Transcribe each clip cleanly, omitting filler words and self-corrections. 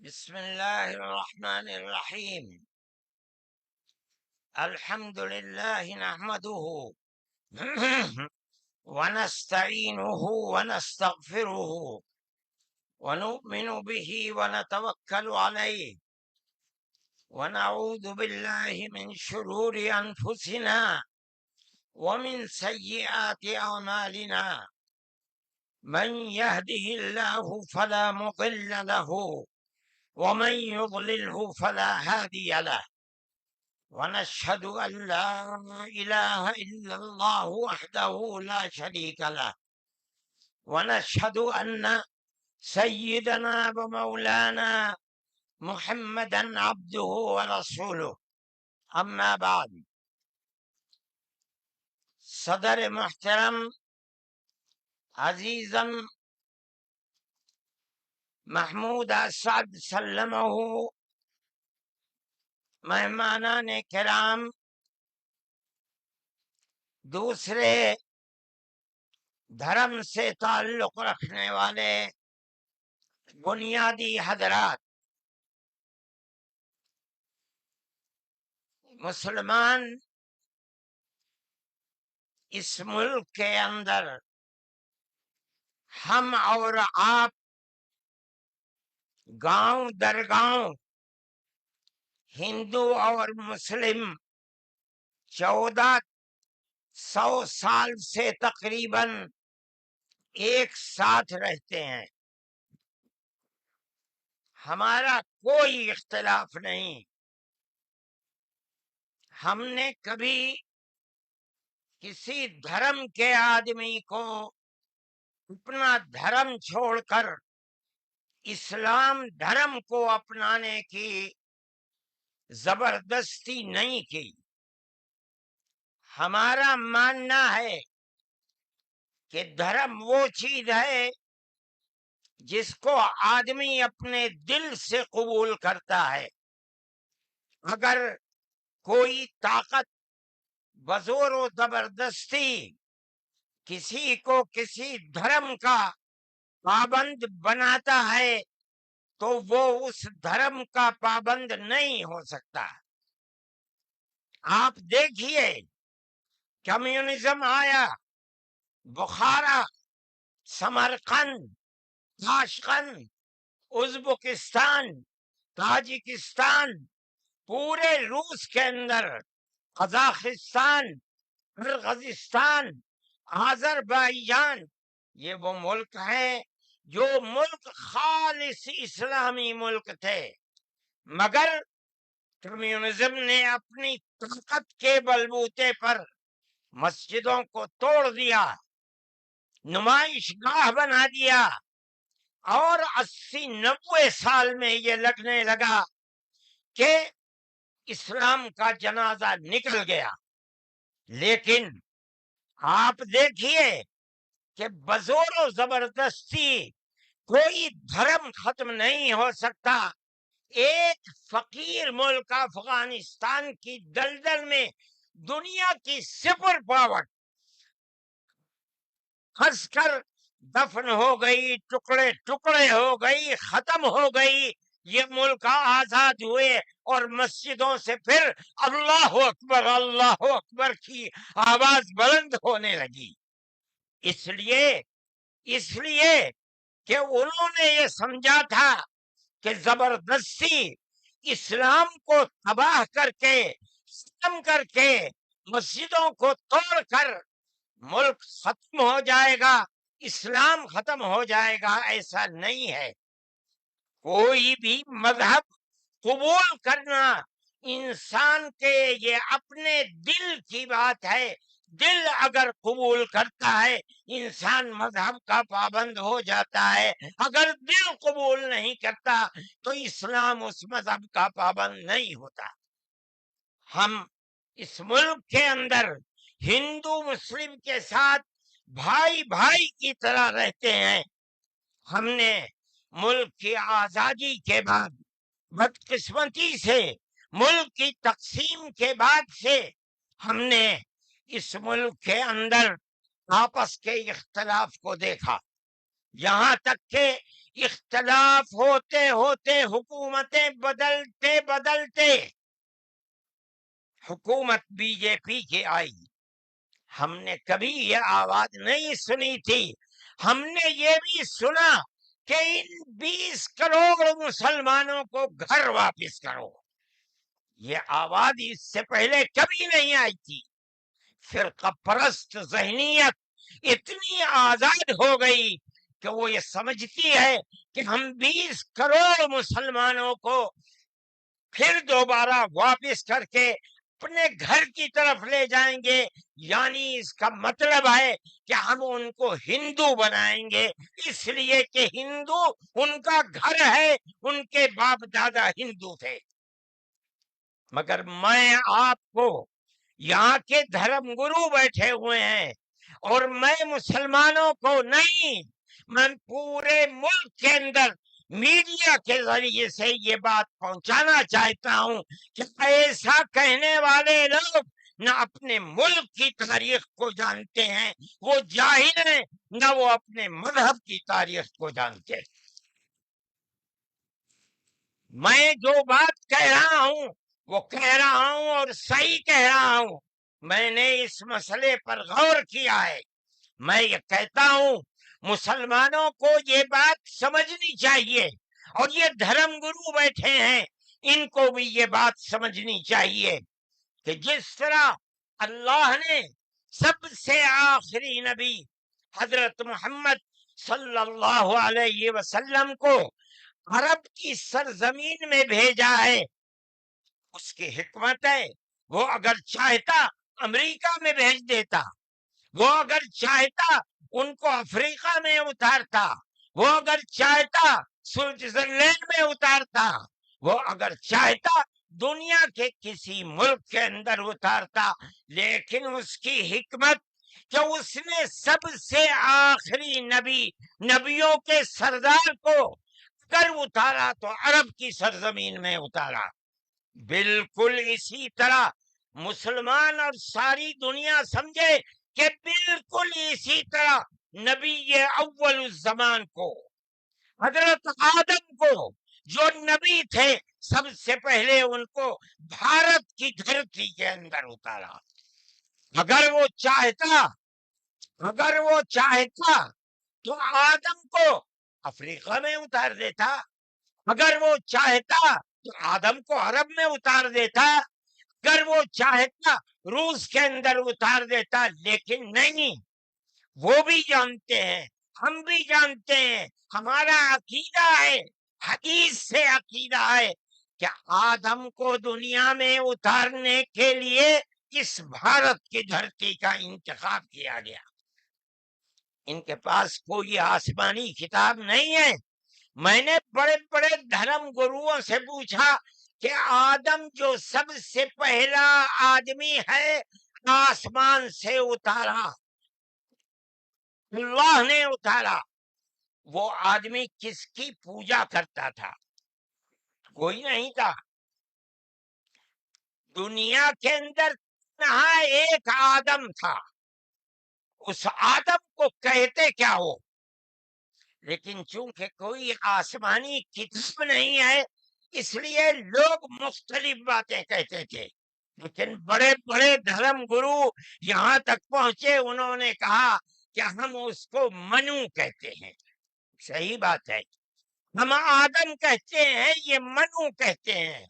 بسم الله الرحمن الرحيم. الحمد لله نحمده ونستعينه ونستغفره ونؤمن به ونتوكل عليه ونعوذ بالله من شرور أنفسنا ومن سيئات أعمالنا. من يهده الله فلا مضل له ومن يضلله فلا هادي له، ونشهد أن لا إله إلا الله وحده لا شريك له، ونشهد أن سيدنا ومولانا محمدا عبده ورسوله. أما بعد، صدر محترم عزیزم محمود اسعد سلمہ، مہمانان کرام، دوسرے دھرم سے تعلق رکھنے والے بنیادی حضرات، مسلمان اس ملک کے اندر ہم اور آپ گاؤں در گاؤں، ہندو اور مسلم 1400 سال سے تقریباً ایک ساتھ رہتے ہیں. ہمارا کوئی اختلاف نہیں. ہم نے کبھی کسی دھرم کے آدمی کو اپنا دھرم چھوڑ کر اسلام دھرم کو اپنانے کی زبردستی نہیں کی. ہمارا ماننا ہے کہ دھرم وہ چیز ہے جس کو آدمی اپنے دل سے قبول کرتا ہے. اگر کوئی طاقت بزور و زبردستی کسی کو کسی دھرم کا پابند بناتا ہے تو وہ اس دھرم کا پابند نہیں ہو سکتا. آپ دیکھیے، کمیونزم آیا، بخارا، سمرقند، تاشقند، ازبکستان، تاجکستان، پورے روس کے اندر، قزاقستان، قرغیزستان، آذربائیجان، یہ وہ ملک ہیں جو ملک خالص اسلامی ملک تھے، مگر کمیونزم نے اپنی طاقت کے بلبوتے پر مسجدوں کو توڑ دیا، نمائش گاہ بنا دیا، اور 80-90 سال میں یہ لگنے لگا کہ اسلام کا جنازہ نکل گیا. لیکن آپ دیکھیے کہ بزور و زبردستی کوئی دھرم ختم نہیں ہو سکتا. ایک فقیر ملک افغانستان کی دلدل میں دنیا کی سپر پاور پھنس کر دفن ہو گئی، ٹکڑے ٹکڑے ہو گئی، ختم ہو گئی. یہ ملک آزاد ہوئے اور مسجدوں سے پھر اللہ اکبر کی آواز بلند ہونے لگی. اس لیے کہ انہوں نے یہ سمجھا تھا کہ زبردستی اسلام کو تباہ کر کے، ختم کر کے، مسجدوں کو توڑ کر ملک ختم ہو جائے گا، اسلام ختم ہو جائے گا. ایسا نہیں ہے. کوئی بھی مذہب قبول کرنا انسان کے یہ اپنے دل کی بات ہے. دل اگر قبول کرتا ہے انسان مذہب کا پابند ہو جاتا ہے. اگر دل قبول نہیں کرتا تو اسلام اس مذہب کا پابند نہیں ہوتا. ہم اس ملک کے اندر ہندو مسلم کے ساتھ بھائی بھائی کی طرح رہتے ہیں. ہم نے ملک کی آزادی کے بعد بدقسمتی سے ملک کی تقسیم کے بعد سے ہم نے اس ملک کے اندر آپس کے اختلاف کو دیکھا. یہاں تک کہ اختلاف ہوتے ہوتے حکومتیں بدلتے بدلتے حکومت بی جے پی کی آئی، ہم نے کبھی یہ آواز نہیں سنی تھی. ہم نے یہ بھی سنا کہ ان 20 کروڑ مسلمانوں کو گھر واپس کرو. یہ آواز اس سے پہلے کبھی نہیں آئی تھی. فرقہ پرست ذہنیت اتنی آزاد ہو گئی کہ وہ یہ سمجھتی ہے کہ ہم 20 کروڑ مسلمانوں کو پھر دوبارہ واپس کر کے اپنے گھر کی طرف لے جائیں گے، یعنی اس کا مطلب ہے کہ ہم ان کو ہندو بنائیں گے، اس لیے کہ ہندو ان کا گھر ہے، ان کے باپ دادا ہندو تھے. مگر میں آپ کو، یہاں کے دھرم گرو بیٹھے ہوئے ہیں اور میں مسلمانوں کو نہیں، میں پورے ملک کے اندر میڈیا کے ذریعے سے یہ بات پہنچانا چاہتا ہوں کہ ایسا کہنے والے لوگ نہ اپنے ملک کی تاریخ کو جانتے ہیں، وہ جاہل ہیں، نہ وہ اپنے مذہب کی تاریخ کو جانتے ہیں. میں جو بات کہہ رہا ہوں وہ کہہ رہا ہوں اور صحیح کہہ رہا ہوں. میں نے اس مسئلے پر غور کیا ہے. میں یہ کہتا ہوں مسلمانوں کو یہ بات سمجھنی چاہیے، اور یہ دھرم گرو بیٹھے ہیں ان کو بھی یہ بات سمجھنی چاہیے کہ جس طرح اللہ نے سب سے آخری نبی حضرت محمد صلی اللہ علیہ وسلم کو عرب کی سرزمین میں بھیجا ہے، اس کی حکمت ہے. وہ اگر چاہتا امریکہ میں بھیج دیتا، وہ اگر چاہتا ان کو افریقہ میں اتارتا، وہ اگر چاہتا سوئٹزرلینڈ میں اتارتا، وہ اگر چاہتا دنیا کے کسی ملک کے اندر اتارتا، لیکن اس کی حکمت کہ اس نے سب سے آخری نبی، نبیوں کے سردار کو اگر اتارا تو عرب کی سرزمین میں اتارا. بالکل اسی طرح مسلمان اور ساری دنیا سمجھے کہ بالکل اسی طرح نبی اول الزمان کو، حضرت آدم کو جو نبی تھے، سب سے پہلے ان کو بھارت کی دھرتی کے اندر اتارا. اگر وہ چاہتا تو آدم کو افریقہ میں اتار دیتا، اگر وہ چاہتا تو آدم کو عرب میں اتار دیتا، اگر وہ چاہتا روس کے اندر اتار دیتا. لیکن نہیں، وہ بھی جانتے ہیں، ہم بھی جانتے ہیں، ہمارا عقیدہ ہے، حدیث سے عقیدہ ہے کہ آدم کو دنیا میں اتارنے کے لیے اس بھارت کی دھرتی کا انتخاب کیا گیا. ان کے پاس کوئی آسمانی کتاب نہیں ہے. میں نے بڑے بڑے دھرم گروؤں سے پوچھا کہ آدم جو سب سے پہلا آدمی ہے آسمان سے اتارا، اللہ نے اتارا، وہ آدمی کس کی پوجا کرتا تھا؟ کوئی نہیں تھا. دنیا کے اندر نہا ایک آدم تھا. اس آدم کو کہتے کیا ہو؟ لیکن چونکہ کوئی آسمانی کتاب نہیں ہے، اس لیے لوگ مختلف باتیں کہتے تھے. لیکن بڑے بڑے دھرم گرو یہاں تک پہنچے، انہوں نے کہا کہ ہم اس کو منو کہتے ہیں. صحیح بات ہے، ہم آدم کہتے ہیں، یہ منو کہتے ہیں.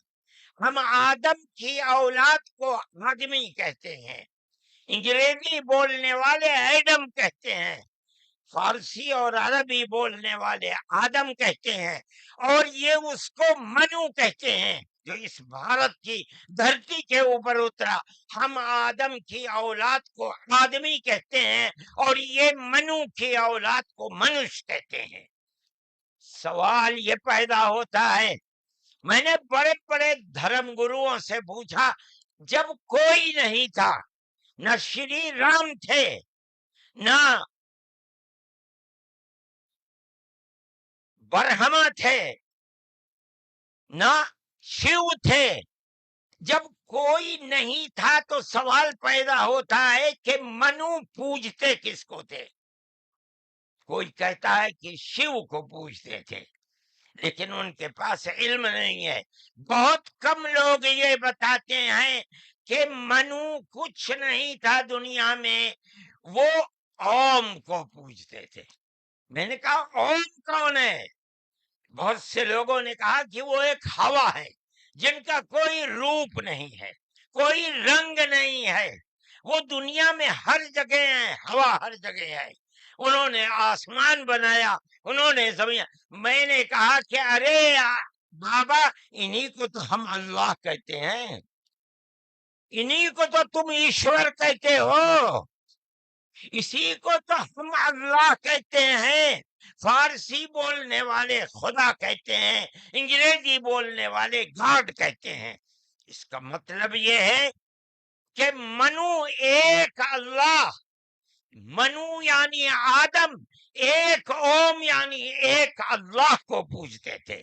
ہم آدم کی اولاد کو آدمی کہتے ہیں. انگریزی بولنے والے ایڈم کہتے ہیں، فارسی اور عربی بولنے والے آدم کہتے ہیں، اور یہ اس کو منو کہتے ہیں جو اس بھارت کی دھرتی کے اوپر اترا. ہم آدم کی اولاد کو آدمی کہتے ہیں اور یہ منو کی اولاد کو منش کہتے ہیں. سوال یہ پیدا ہوتا ہے، میں نے بڑے بڑے دھرم گروؤں سے پوچھا، جب کوئی نہیں تھا، نہ شری رام تھے، نہ برہما تھے، نہ شیو تھے، جب کوئی نہیں تھا تو سوال پیدا ہوتا ہے کہ منو پوجتے کس کو تھے؟ کوئی کہتا ہے کہ شیو کو پوجتے تھے، لیکن ان کے پاس علم نہیں ہے۔ بہت کم لوگ یہ بتاتے ہیں کہ منو کچھ نہیں تھا دنیا میں، وہ اوم کو پوجتے تھے۔ میں نے کہا اوم کون ہے؟ بہت سے لوگوں نے کہا کہ وہ ایک ہوا ہے جن کا کوئی روپ نہیں ہے، کوئی رنگ نہیں ہے، وہ دنیا میں ہر جگہ ہے، ہوا ہر جگہ ہے۔ انہوں نے آسمان بنایا، انہوں نے زمین۔ میں نے کہا کہ ارے بابا، انہی کو تو ہم اللہ کہتے ہیں، انہی کو تو تم ایشور کہتے ہو، اسی کو تو ہم اللہ کہتے ہیں۔ فارسی بولنے والے خدا کہتے ہیں، انگریزی بولنے والے گاڈ کہتے ہیں۔ اس کا مطلب یہ ہے کہ منو ایک اللہ، منو یعنی آدم، ایک اوم یعنی ایک اللہ کو پوجتے تھے۔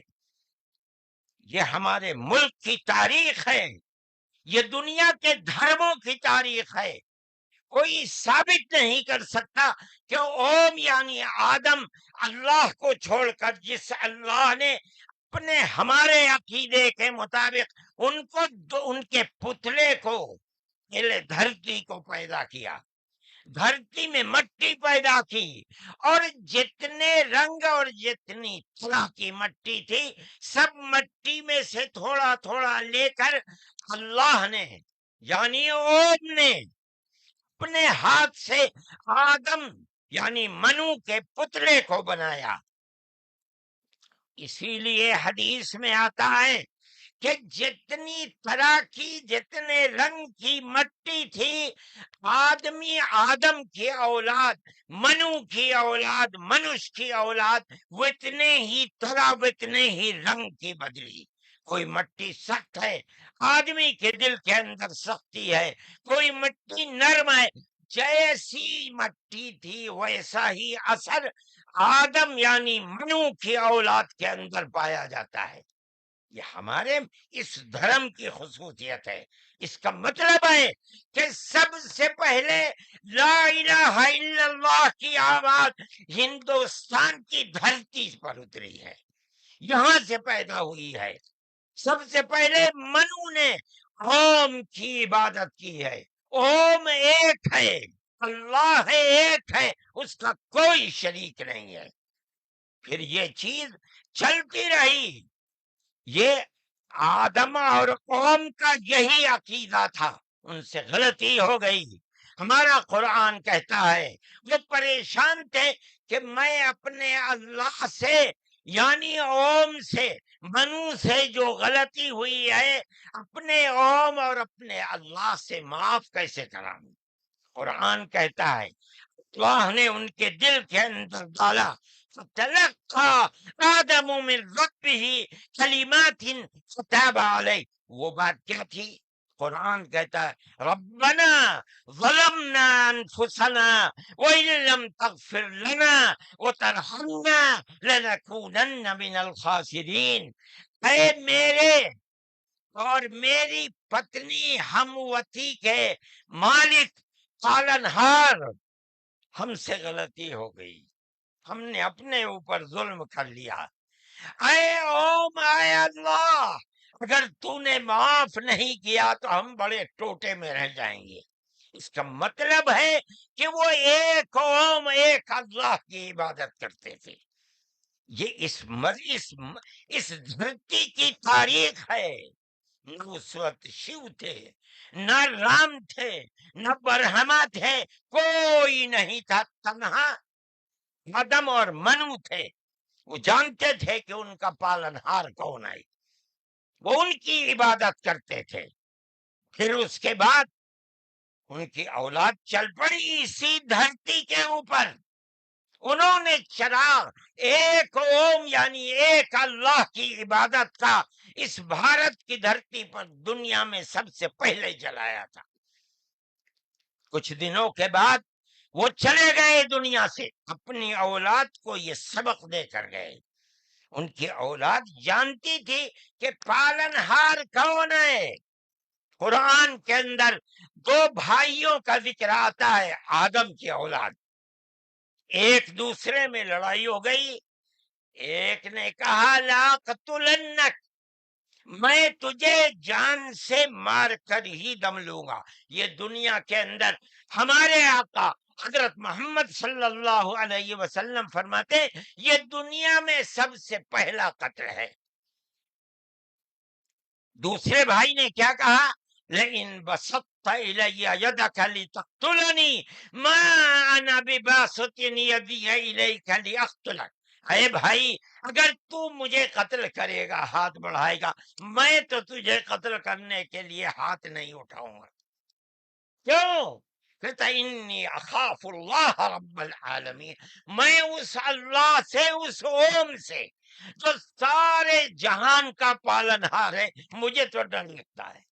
یہ ہمارے ملک کی تاریخ ہے، یہ دنیا کے دھرموں کی تاریخ ہے۔ کوئی ثابت نہیں کر سکتا کہ اوم یعنی آدم اللہ کو چھوڑ کر جس اللہ نے اپنے ہمارے عقیدے کے مطابق ان کے پتلے کو، دھرتی کو پیدا کیا، دھرتی میں مٹی پیدا کی، اور جتنے رنگ اور جتنی طرح کی مٹی تھی، سب مٹی میں سے تھوڑا تھوڑا لے کر اللہ نے یعنی اوم نے اپنے ہاتھ سے آدم یعنی منو کے پتلے کو بنایا۔ اسی لیے حدیث میں آتا ہے کہ جتنی طرح کی، جتنے رنگ کی مٹی تھی، آدم کی اولاد، منو کی اولاد، منش کی اولاد، وہ اتنے ہی طرح، اتنے ہی رنگ کی بدلی۔ کوئی مٹی سخت ہے، آدمی کے دل کے اندر سختی ہے، کوئی مٹی نرم ہے۔ جیسی مٹی تھی ویسا ہی اثر آدم یعنی منو کی اولاد کے اندر پایا جاتا ہے۔ یہ ہمارے اس دھرم کی خصوصیت ہے۔ اس کا مطلب ہے کہ سب سے پہلے لا الہ الا اللہ کی آواز ہندوستان کی دھرتی پر اتری ہے، یہاں سے پیدا ہوئی ہے۔ سب سے پہلے منو نے اوم کی عبادت کی ہے۔ اوم ایک ہے، اللہ ہے، ایک ہے، اس کا کوئی شریک نہیں ہے۔ پھر یہ چیز چلتی رہی۔ یہ آدم اور قوم کا یہی عقیدہ تھا، ان سے غلطی ہو گئی۔ ہمارا قرآن کہتا ہے وہ پریشان تھے کہ میں اپنے اللہ سے یعنی اوم سے، منو سے جو غلطی ہوئی ہے، اپنے اوم اور اپنے اللہ سے معاف کیسے کراؤں۔ قرآن کہتا ہے اللہ نے ان کے دل کے اندر ڈالا، فتلقى آدم من ربه کلمات فتاب علیہ۔ وہ بات کیا تھی؟ قرآن کہتا ہے ربنا ظلمنا انفسنا وإن لم تغفر لنا وترحمنا لنكونن من الخاسرین۔ اے میرے اور میری پتنی ہموتی کے مالک، پالنہار، ہم سے غلطی ہو گئی، ہم نے اپنے اوپر ظلم کر لیا۔ اے اوم، اے اللہ، اگر تو نے معاف نہیں کیا تو ہم بڑے ٹوٹے میں رہ جائیں گے۔ اس کا مطلب ہے کہ وہ ایک اوم، ایک اللہ کی عبادت کرتے تھے۔ یہ اس دھرتی کی تاریخ ہے۔ نہ اس وقت شیو تھے، نہ رام تھے، نہ برہما تھے، کوئی نہیں تھا، تنہا آدم اور منو تھے۔ وہ جانتے تھے کہ ان کا پالنہار کون ہے، وہ ان کی عبادت کرتے تھے۔ پھر اس کے بعد ان کی اولاد چل پڑی اسی دھرتی کے اوپر، انہوں نے چراغ ایک اوم یعنی ایک اللہ کی عبادت کا اس بھارت کی دھرتی پر دنیا میں سب سے پہلے جلایا تھا۔ کچھ دنوں کے بعد وہ چلے گئے دنیا سے، اپنی اولاد کو یہ سبق دے کر گئے۔ ان کی اولاد جانتی تھی کہ پالنہار کون ہے۔ قرآن کے اندر دو بھائیوں کا ذکر آتا ہے، آدم کی اولاد، ایک دوسرے میں لڑائی ہو گئی. ایک نے کہا لا قتلنک، میں تجھے جان سے مار کر ہی دم لوں گا. یہ دنیا کے اندر ہمارے آقا حضرت محمد صلی اللہ علیہ وسلم فرماتے یہ دنیا میں سب سے پہلا قتل ہے. دوسرے بھائی نے کیا کہا؟ لئن بسطت الی یدک لتقتلنی ما انا بباسط یدی الیک لاقتلک. اے بھائی اگر تو مجھے قتل کرے گا، ہاتھ بڑھائے گا، میں تو تجھے قتل کرنے کے لیے ہاتھ نہیں اٹھاؤں گا. کیوں؟ کہتا انی اخاف اللہ رب العالمین، میں اس اللہ سے، اس اوم سے جو سارے جہان کا پالنہار ہے، مجھے تو ڈر لگتا ہے.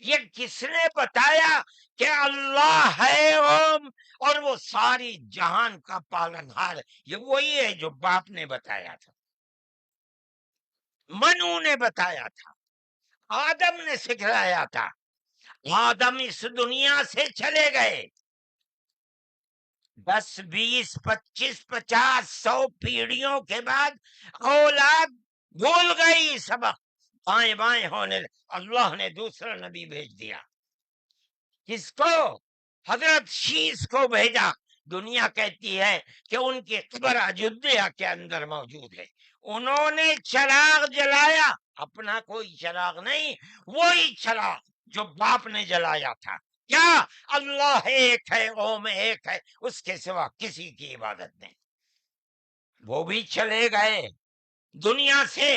یہ کس نے بتایا کہ اللہ ہے اوم اور وہ ساری جہان کا پالنہار ہے؟ یہ وہی ہے جو باپ نے بتایا تھا، منو نے بتایا تھا، آدم نے سکھلایا تھا. آدم اس دنیا سے چلے گئے، 10 20 25 50 100 پیڑھیوں کے بعد اولاد بھول گئی سبق، بائیں بائیں ہونے. اللہ نے دوسرا نبی بھیج دیا. کس کو؟ حضرت شیس کو بھیجا. دنیا کہتی ہے کہ ان کی قبر اجودھیا کے اندر موجود ہے. انہوں نے چراغ جلایا، اپنا کوئی چراغ نہیں، وہی چراغ جو باپ نے جلایا تھا. کیا؟ اللہ ایک ہے، اوم ایک ہے، اس کے سوا کسی کی عبادت نہیں. وہ بھی چلے گئے دنیا سے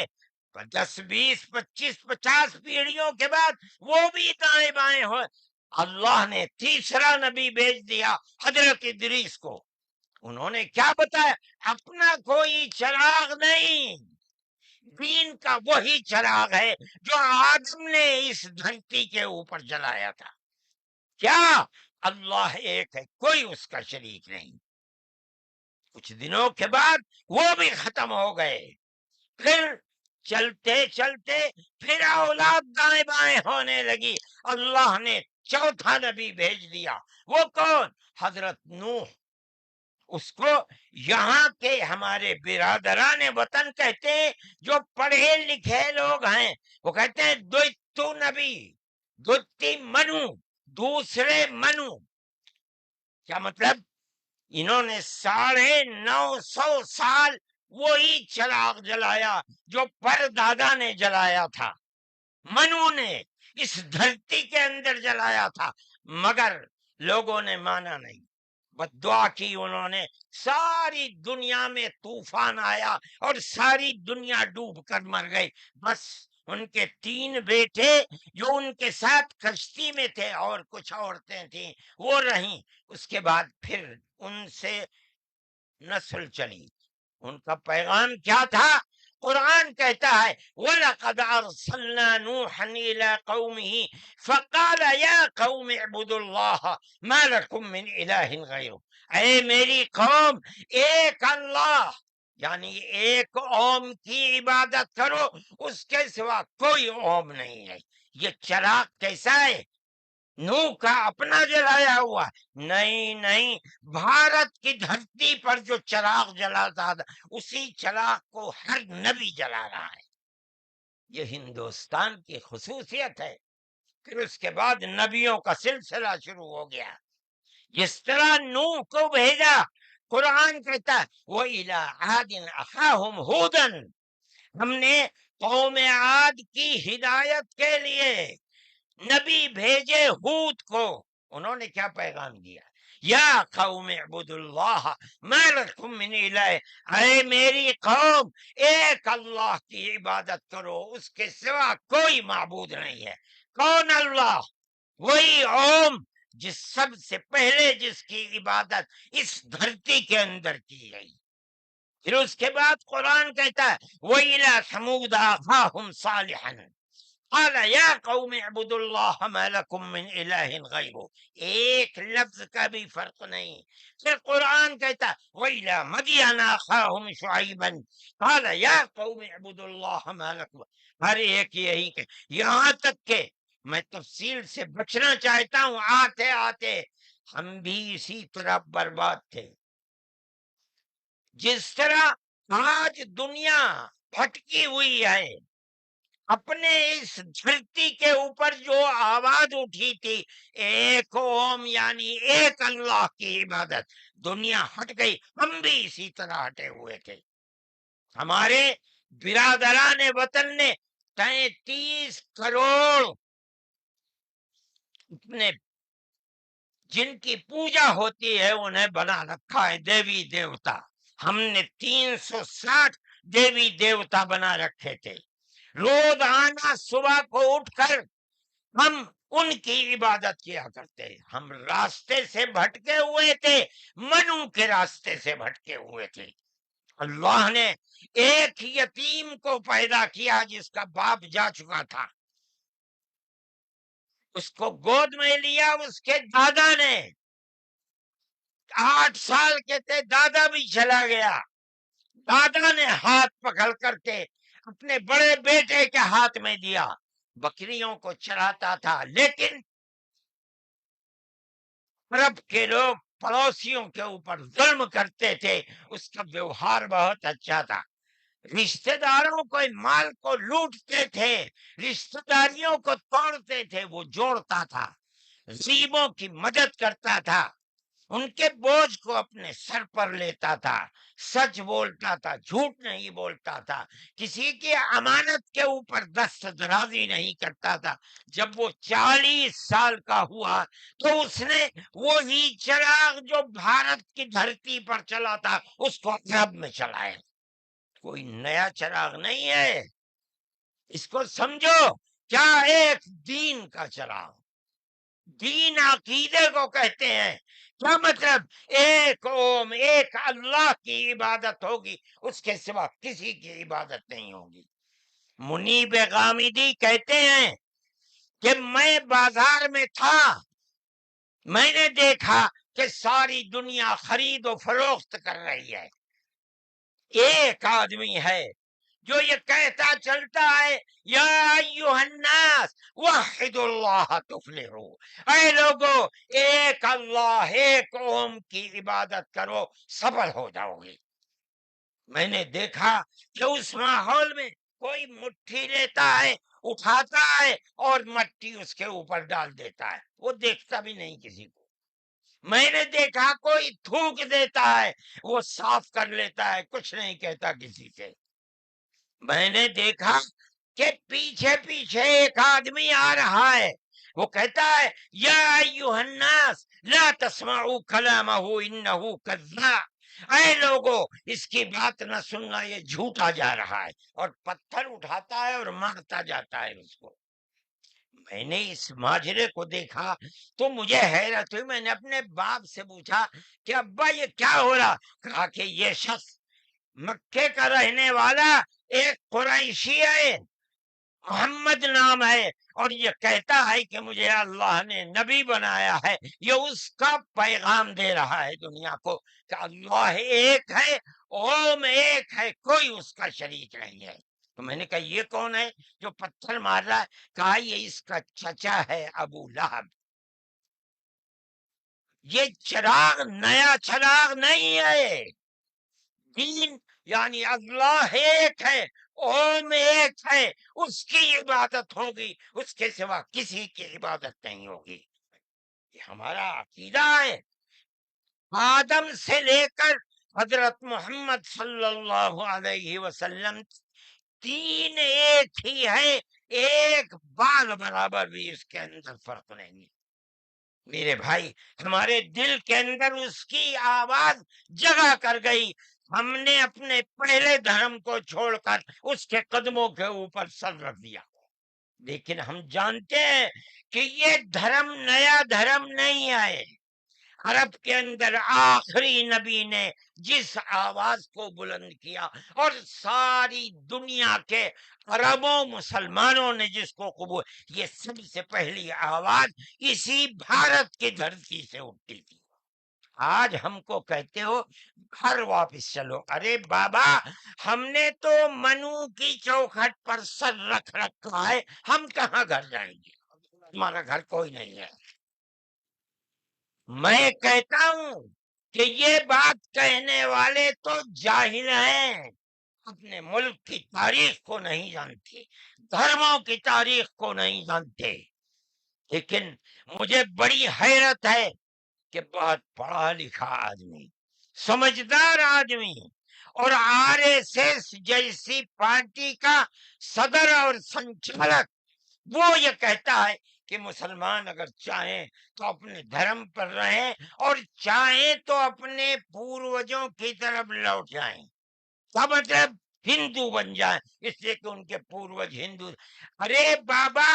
10 20 25 50 پیڑھیوں کے بعد، وہ بھی دائیں بائیں ہوئے. اللہ نے تیسرا نبی بھیج دیا حضرت ادریس کو. انہوں نے کیا بتایا؟ اپنا کوئی چراغ نہیں، دین کا وہی چراغ ہے جو آدم نے اس دھرتی کے اوپر جلایا تھا. کیا؟ اللہ ایک ہے، کوئی اس کا شریک نہیں. کچھ دنوں کے بعد وہ بھی ختم ہو گئے. پھر چلتے چلتے پھر اولاد دائیں بائیں ہونے لگی. اللہ نے چوتھا نبی بھیج دیا. وہ کون؟ حضرت نوح. اس کو یہاں کے ہمارے برادران وطن کہتے ہیں، جو پڑھے لکھے لوگ ہیں وہ کہتے ہیں دوتو نبی، دوتی منو، دوسرے منو. کیا مطلب؟ انہوں نے 950 سال وہی چراغ جلایا جو پر دادا نے جلایا تھا، منو نے اس دھرتی کے اندر جلایا تھا، مگر لوگوں نے مانا نہیں. بس دعا کی انہوں نے، ساری دنیا میں طوفان آیا اور ساری دنیا ڈوب کر مر گئی. بس ان کے 3 بیٹے جو ان کے ساتھ کشتی میں تھے اور کچھ عورتیں تھیں وہ رہیں. اس کے بعد پھر ان سے نسل چلی. ان کا پیغام کیا تھا؟ قرآن کہتا ہے وَلَقَدْ أَرْسَلْنَا نُوحًا إِلَىٰ قَوْمِهِ فَقَالَ يَا قَوْمِ اعْبُدُوا اللَّهَ مَا لَكُم مِّنْ إِلَٰهٍ غَيْرُهُ. اے میری قوم، ایک اللہ یعنی ایک اوم کی عبادت کرو، اس کے سوا کوئی اوم نہیں ہے. یہ چراغ کیسا ہے؟ نوح کا اپنا جلایا ہوا؟ نہیں، بھارت کی دھرتی پر جو چراغ جلاتا تھا اسی چراغ کو ہر نبی جلا رہا ہے. یہ ہندوستان کی خصوصیت ہے. پھر اس کے بعد نبیوں کا سلسلہ شروع ہو گیا. جس طرح نوح کو بھیجا، قرآن کہتا ہے وَإِلَىٰ عَادٍ أَخَاهُمْ هُودًا، ہم نے قوم عاد کی ہدایت کے لیے نبی بھیجے ہود کو. انہوں نے کیا پیغام دیا؟ یا قوم اعبدوا اللہ ما لکم من الہ. اے میری قوم، ایک اللہ کی عبادت کرو، اس کے سوا کوئی معبود نہیں ہے. کون اللہ؟ وہی اوم جس سب سے پہلے جس کی عبادت اس دھرتی کے اندر کی گئی. پھر اس کے بعد قرآن کہتا ہے وَإِلَىٰ ثَمُودَ أَخَاهُمْ صَالِحًا قال یا قوم اعبدوا اللہ ما لکم من الہ غیرہ. ایک لفظ کا بھی فرق نہیں. پھر قرآن کہتا وَإِلَىٰ مَدْيَنَ أَخَاهُمْ شُعَيْبًا قال یا قوم اعبدوا اللہ ما لکم. ہر ایک یہی کہ یہاں تک کہ میں تفصیل سے بچنا چاہتا ہوں، آتے آتے ہم بھی اسی طرح برباد تھے. جس طرح آج دنیا بھٹکی ہوئی ہے، اپنے اس دھرتی کے اوپر جو آواز اٹھی تھی ایک اوم یعنی ایک اللہ کی عبادت، دنیا ہٹ گئی، ہم بھی اسی طرح ہٹے ہوئے تھے۔ ہمارے برادران وطن نے 33 کروڑ اپنے جن کی پوجا ہوتی ہے انہیں بنا رکھا ہے دیوی دیوتا۔ ہم نے 360 دیوی دیوتا بنا رکھے تھے۔ روز آنا صبح کو اٹھ کر ہم ان کی عبادت کیا کرتے، ہم راستے سے بھٹکے ہوئے تھے، منو کے راستے سے بھٹکے ہوئے تھے۔ اللہ نے ایک یتیم کو پیدا کیا جس کا باپ جا چکا تھا، اس کو گود میں لیا اس کے دادا نے، 8 سال کے تھے، دادا بھی چلا گیا، دادا نے ہاتھ پکڑ کر کے اپنے بڑے بیٹے کے ہاتھ میں دیا، بکریوں کو چراتا تھا، لیکن عرب کے لوگ پڑوسیوں کے اوپر ظلم کرتے تھے، اس کا ویوہار بہت اچھا تھا، رشتہ داروں کو مال کو لوٹتے تھے، رشتہ داریوں کو توڑتے تھے، وہ جوڑتا تھا، غریبوں کی مدد کرتا تھا، ان کے بوجھ کو اپنے سر پر لیتا تھا، سچ بولتا تھا، جھوٹ نہیں بولتا تھا، کسی کی امانت کے اوپر دست درازی نہیں کرتا تھا۔ جب وہ 40 سال کا ہوا تو اس نے وہی چراغ جو بھارت کی دھرتی پر چلا تھا اس کو عرب میں چلایا، کوئی نیا چراغ نہیں ہے، اس کو سمجھو، کیا ایک دین کا چراغ، دین عقیدے کو کہتے ہیں، کیا مطلب ایک اوم ایک اللہ کی عبادت ہوگی، اس کے سوا کسی کی عبادت نہیں ہوگی۔ منیب غامدی کہتے ہیں کہ میں بازار میں تھا، میں نے دیکھا کہ ساری دنیا خرید و فروخت کر رہی ہے، ایک آدمی ہے جو یہ کہتا چلتا ہے یا ایھا الناس وحد اللہ تفلحو، اے لوگو ایک اللہ ایک اوم کی عبادت کرو سفل ہو جاؤ گے۔ میں نے دیکھا کہ اس ماحول میں کوئی مٹھی لیتا ہے، اٹھاتا ہے اور مٹی اس کے اوپر ڈال دیتا ہے، وہ دیکھتا بھی نہیں کسی کو۔ میں نے دیکھا کوئی تھوک دیتا ہے، وہ صاف کر لیتا ہے، کچھ نہیں کہتا کسی سے۔ میں نے دیکھا کہ پیچھے پیچھے ایک آدمی آ رہا ہے، وہ کہتا ہے یا ایھا الناس لا تسمعوا کلامہ انہ کذاب، اے لوگو اس کی بات نہ سننا، یہ جھوٹا جا رہا ہے، اور پتھر اٹھاتا ہے اور مارتا جاتا ہے اس کو۔ میں نے اس ماجرے کو دیکھا تو مجھے حیرت ہوئی، میں نے اپنے باپ سے پوچھا کہ ابا یہ کیا ہو رہا؟ کہا کہ یہ شخص مکے کا رہنے والا ایک قریشی ہے، محمد نام ہے، اور یہ کہتا ہے کہ مجھے اللہ نے نبی بنایا ہے، یہ اس کا پیغام دے رہا ہے دنیا کو کہ اللہ ایک ہے، اوم ایک ہے، کوئی اس کا شریک نہیں ہے۔ تو میں نے کہا یہ کون ہے جو پتھر مار رہا ہے؟ کہا یہ اس کا چچا ہے ابو لہب۔ یہ چراغ نیا چراغ نہیں ہے، دین یعنی اللہ ایک ہے، اوم ایک ہے، اس کی عبادت ہوگی، اس کے سوا کسی کی عبادت نہیں ہوگی۔ یہ ہمارا عقیدہ ہے، آدم سے لے کر حضرت محمد صلی اللہ علیہ وسلم تین ایک ہی ہے، ایک بال برابر بھی اس کے اندر فرق نہیں ہے۔ میرے بھائی ہمارے دل کے اندر اس کی آواز جگہ کر گئی، ہم نے اپنے پہلے دھرم کو چھوڑ کر اس کے قدموں کے اوپر سر رکھ دیا، لیکن ہم جانتے ہیں کہ یہ دھرم نیا دھرم نہیں ہے۔ عرب کے اندر آخری نبی نے جس آواز کو بلند کیا اور ساری دنیا کے عربوں مسلمانوں نے جس کو قبول، یہ سب سے پہلی آواز اسی بھارت کی دھرتی سے اٹھتی تھی۔ آج ہم کو کہتے ہو گھر واپس چلو، ارے بابا ہم نے تو منو کی چوکھٹ پر سر رکھ رکھا ہے، ہم کہاں گھر جائیں گے؟ ہمارا گھر کوئی نہیں ہے۔ میں کہتا ہوں کہ یہ بات کہنے والے تو جاہل ہیں، اپنے ملک کی تاریخ کو نہیں جانتے، دھرموں کی تاریخ کو نہیں جانتے۔ لیکن مجھے بڑی حیرت ہے کہ بہت پڑھا لکھا آدمی، سمجھدار آدمی، اور آر ایس ایس جیسی پارٹی کا صدر اور سنچالک وہ یہ کہتا ہے کہ مسلمان اگر چاہیں تو اپنے دھرم پر رہیں اور چاہیں تو اپنے پوروجوں کی طرف لوٹ جائیں، کا مطلب ہندو بن جائیں، اس لیے کہ ان کے پوروج ہندو۔ ارے بابا،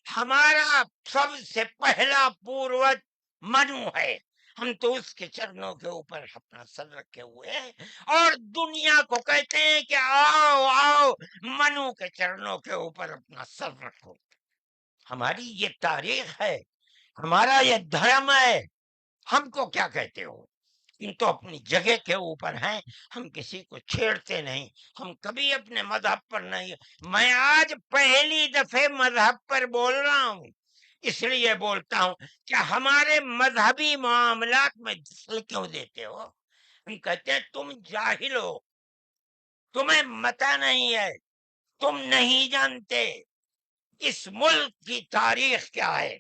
ہمارا سب سے پہلا پوروج منو ہے، ہم تو اس کے چرنوں کے اوپر اپنا سر رکھے ہوئے ہیں اور دنیا کو کہتے ہیں کہ آؤ آؤ منو کے چرنوں کے اوپر اپنا سر رکھو۔ ہماری یہ تاریخ ہے، ہمارا یہ دھرم ہے، ہم کو کیا کہتے ہو؟ ان تو اپنی جگہ کے اوپر ہیں، ہم کسی کو چھیڑتے نہیں، ہم کبھی اپنے مذہب پر نہیں۔ میں آج پہلی دفعہ مذہب پر بول رہا ہوں، اس لیے بولتا ہوں کہ ہمارے مذہبی معاملات میں دخل کیوں دیتے ہو؟ ہم کہتے ہیں تم جاہل ہو، تمہیں متا نہیں ہے، تم نہیں جانتے اس ملک کی تاریخ کیا ہے،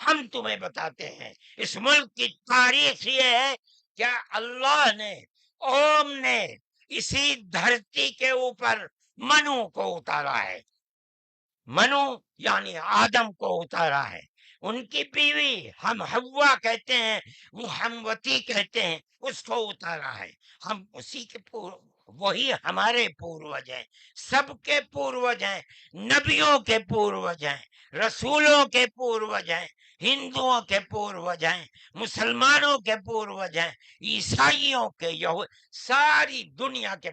ہم تمہیں بتاتے ہیں۔ اس ملک کی تاریخ یہ ہے کہ اللہ نے، اوم نے اسی دھرتی کے اوپر منو کو اتارا ہے، منو یعنی آدم کو اتارا ہے، ان کی بیوی ہم حوا کہتے ہیں، وہ ہموتی کہتے ہیں، اس کو اتارا ہے۔ ہم اسی کے وہی ہمارے پوروج ہیں، سب کے پوروج ہیں، نبیوں کے پوروج ہیں، رسولوں کے پوروج ہیں، ہندوؤں کے پوروج ہیں، مسلمانوں کے پوروج ہیں، عیسائیوں کے، ساری دنیا کے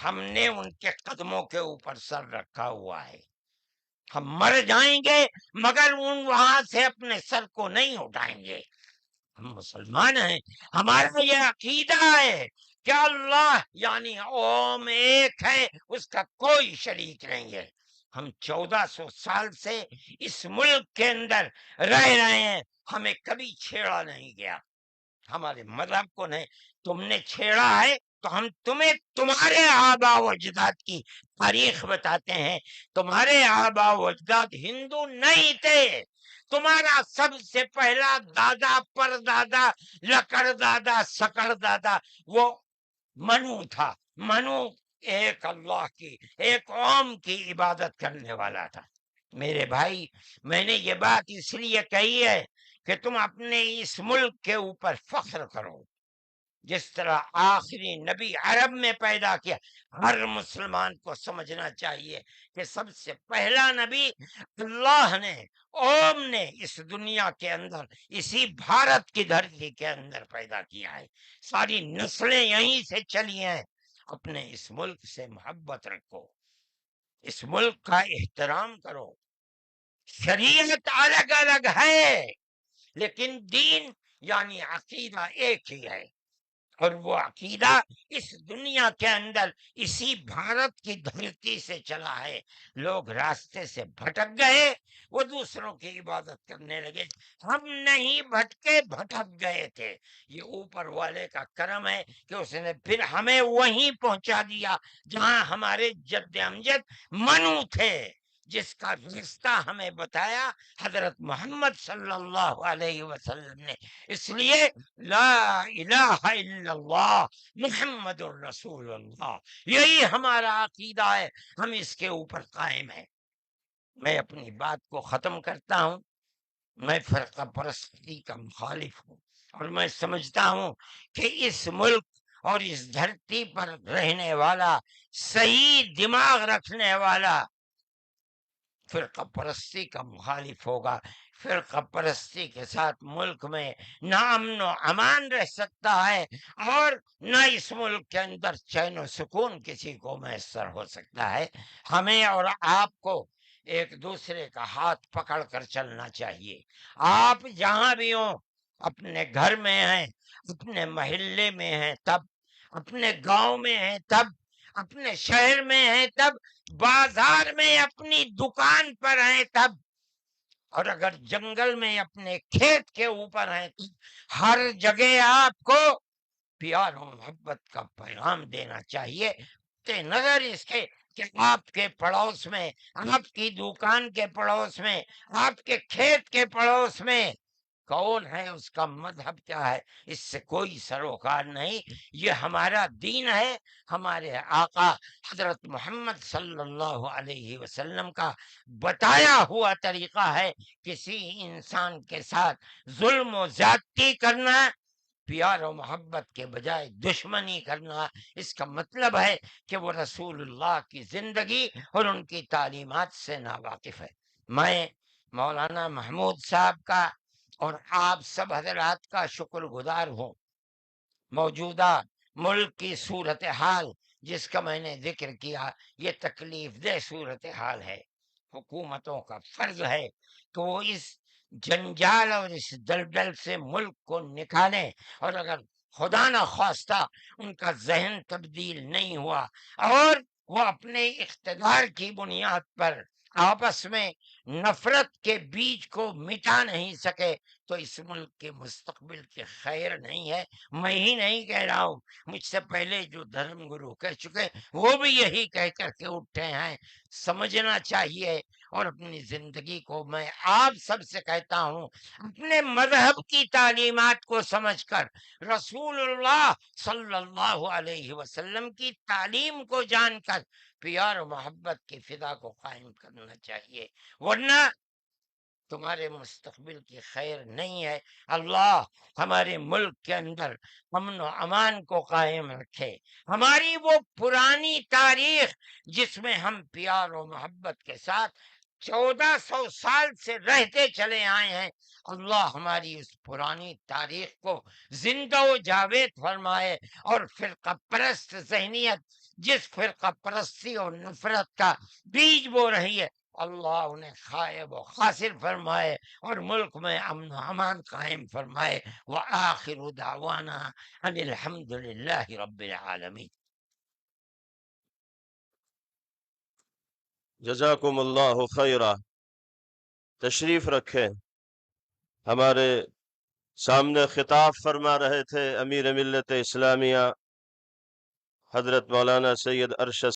ہم نے ان کے قدموں کے اوپر سر رکھا ہوا ہے۔ ہم مر جائیں گے مگر وہاں سے اپنے سر کو نہیں اٹھائیں گے۔ ہم مسلمان ہیں، ہمارا یہ عقیدہ ہے کہ اللہ یعنی اوم ایک ہے، اس کا کوئی شریک نہیں ہے۔ ہم 1400 سال سے اس ملک کے اندر رہ رہے ہیں، ہمیں کبھی چھیڑا نہیں گیا، ہمارے مذہب کو نہیں۔ تم نے چھیڑا ہے تو ہم تمہیں تمہارے آباء و اجداد کی تاریخ بتاتے ہیں۔ تمہارے آباء و اجداد ہندو نہیں تھے، تمہارا سب سے پہلا دادا پر دادا لکڑ دادا سکڑ دادا وہ منو تھا۔ منو ایک اللہ کی، ایک اوم کی عبادت کرنے والا تھا۔ میرے بھائی، میں نے یہ بات اس لیے کہی ہے کہ تم اپنے اس ملک کے اوپر فخر کرو، جس طرح آخری نبی عرب میں پیدا کیا۔ ہر مسلمان کو سمجھنا چاہیے کہ سب سے پہلا نبی اللہ نے، اوم نے اس دنیا کے اندر، اسی بھارت کی دھرتی کے اندر پیدا کیا ہے۔ ساری نسلیں یہیں سے چلی ہیں۔ اپنے اس ملک سے محبت رکھو، اس ملک کا احترام کرو۔ شریعت الگ الگ ہے لیکن دین یعنی عقیدہ ایک ہی ہے، اور وہ عقیدہ اس دنیا کے اندر اسی بھارت کی دھرتی سے چلا ہے۔ لوگ راستے سے بھٹک گئے، وہ دوسروں کی عبادت کرنے لگے، ہم نہیں بھٹکے، بھٹک گئے تھے۔ یہ اوپر والے کا کرم ہے کہ اس نے پھر ہمیں وہیں پہنچا دیا جہاں ہمارے جد امجد منو تھے، جس کا رشتہ ہمیں بتایا حضرت محمد صلی اللہ علیہ وسلم نے۔ اس لیے لا الہ الا اللہ محمد الرسول اللہ، یہی ہمارا عقیدہ ہے، ہم اس کے اوپر قائم ہیں۔ میں اپنی بات کو ختم کرتا ہوں۔ میں فرقہ پرستی کا مخالف ہوں، اور میں سمجھتا ہوں کہ اس ملک اور اس دھرتی پر رہنے والا، صحیح دماغ رکھنے والا فرقہ پرستی کا مخالف ہوگا۔ فرقہ پرستی کے ساتھ ملک میں نہ امن و امان رہ سکتا ہے، اور نہ اس ملک کے اندر چین و سکون کسی کو میسر ہو سکتا ہے۔ ہمیں اور آپ کو ایک دوسرے کا ہاتھ پکڑ کر چلنا چاہیے۔ آپ جہاں بھی ہوں، اپنے گھر میں ہیں، اپنے محلے میں ہیں تب، اپنے گاؤں میں ہیں تب، اپنے شہر میں ہیں تب، بازار میں اپنی دکان پر ہیں تب، اور اگر جنگل میں اپنے کھیت کے اوپر ہیں تو ہر جگہ آپ کو پیار و محبت کا پیغام دینا چاہیے، نظر اس کے کہ آپ کے پڑوس میں، آپ کی دکان کے پڑوس میں، آپ کے کھیت کے پڑوس میں کون ہے، اس کا مذہب کیا ہے، اس سے کوئی سروکار نہیں۔ یہ ہمارا دین ہے، ہمارے آقا حضرت محمد صلی اللہ علیہ وسلم کا بتایا ہوا طریقہ ہے۔ کسی انسان کے ساتھ ظلم و زیادتی کرنا، پیار و محبت کے بجائے دشمنی کرنا، اس کا مطلب ہے کہ وہ رسول اللہ کی زندگی اور ان کی تعلیمات سے ناواقف ہے۔ میں مولانا محمود صاحب کا اور آپ سب حضرات کا شکر گزار ہوں۔ موجودہ ملک کی صورتحال جس کا میں نے ذکر کیا، یہ تکلیف دہ صورتحال ہے۔ حکومتوں کا فرض ہے کہ وہ اس جنجال اور اس دلدل سے ملک کو نکالیں، اور اگر خدا نہ خواستہ ان کا ذہن تبدیل نہیں ہوا اور وہ اپنے اقتدار کی بنیاد پر آپس میں نفرت کے بیج کو مٹا نہیں سکے، تو اس ملک کے مستقبل کی خیر نہیں ہے۔ میں ہی نہیں کہہ رہا ہوں، مجھ سے پہلے جو دھرم گرو کہہ چکے وہ بھی یہی کہہ کر کے اٹھے ہیں۔ سمجھنا چاہیے، اور اپنی زندگی کو میں آپ سب سے کہتا ہوں، اپنے مذہب کی تعلیمات کو سمجھ کر، رسول اللہ صلی اللہ علیہ وسلم کی تعلیم کو جان کر پیار و محبت کی فضا کو قائم کرنا چاہیے، ورنہ تمہارے مستقبل کی خیر نہیں ہے۔ اللہ ہمارے ملک کے اندر امن و امان کو قائم رکھے۔ ہماری وہ پرانی تاریخ جس میں ہم پیار و محبت کے ساتھ 1400 سال سے رہتے چلے آئے ہیں، اللہ ہماری اس پرانی تاریخ کو زندہ و جاوید فرمائے، اور فرقہ پرست ذہنیت جس فرقہ پرستی اور نفرت کا بیج بو رہی ہے، اللہ انہیں خائب و خاسر فرمائے، اور ملک میں امن و امان قائم فرمائے۔ وآخر دعوانا ان الحمد للہ رب العالمین۔ جزاکم اللہ خیرہ۔ تشریف رکھیں۔ ہمارے سامنے خطاب فرما رہے تھے امیر ملت اسلامیہ حضرت مولانا سید ارشد